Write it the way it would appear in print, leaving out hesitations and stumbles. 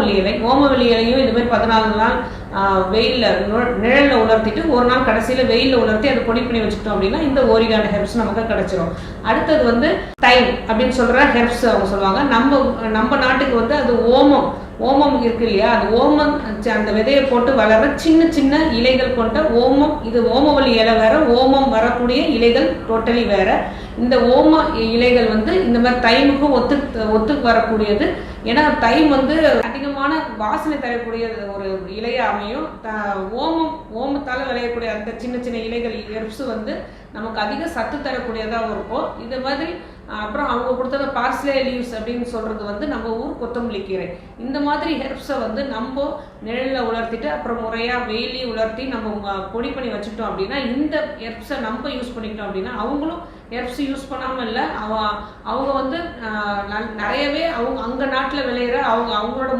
ஓமவல்லி இலை. ஓமவல்லி இலையும் இது மாதிரி 14 நாள் வெயிலில் நிழலில் உலர்த்திட்டு ஒரு நாள் கடைசியில் வெயிலில் உலர்த்தி அதை பொடி பண்ணி வச்சுக்கிட்டோம் அப்படின்னா இந்த ஓரிகான ஹெர்ப்ஸ் நமக்கு கிடைச்சிரும். அடுத்தது வந்து தைம் அப்படின்னு சொல்கிற ஹெர்ப்ஸ் அவங்க சொல்லுவாங்க. நம்ம நாட்டுக்கு வந்து அது ஓமம் இருக்கு இல்லையா, அது ஓமம் அந்த விதையை போட்டு வளர்ற சின்ன சின்ன இலைகள் கொண்ட ஓமம். இது ஓமவல்லி இலை வேற, ஓமம் வரக்கூடிய இலைகள் டோட்டலி வேற. இந்த ஓம இலைகள் வந்து இந்த மாதிரி தைமுக்கும் ஒத்து வரக்கூடியது. ஏன்னா தைம் வந்து அதிகமான வாசனை தரக்கூடிய ஒரு இலையா அமையும். ஓமத்தால் விளையக்கூடிய அந்த சின்ன சின்ன இலைகள் ஹெர்ப்ஸ் வந்து நமக்கு அதிக சத்து தரக்கூடியதாக இருக்கும். இது மாதிரி அப்புறம் அவங்க கொடுத்தது பார்ஸ்லே லீவ்ஸ் அப்படின்னு சொல்றது வந்து நம்ம ஊர் கொத்தமல்லி கீரை. இந்த மாதிரி ஹெர்ப்ஸை வந்து நம்ம நிழலில் உலர்த்திட்டு அப்புறம் முறையாக வெயிலி உலர்த்தி நம்ம பொடி பண்ணி வச்சுக்கிட்டோம் அப்படின்னா இந்த ஹெர்ப்ஸை நம்ம யூஸ் பண்ணிக்கிட்டோம் அப்படின்னா அவங்களும் ஹெர்ப்ஸ் யூஸ் பண்ணாமல் இல்லை, அவங்க வந்து நிறையவே அவங்க அங்கே நாட்டில் விளையிற அவங்களோட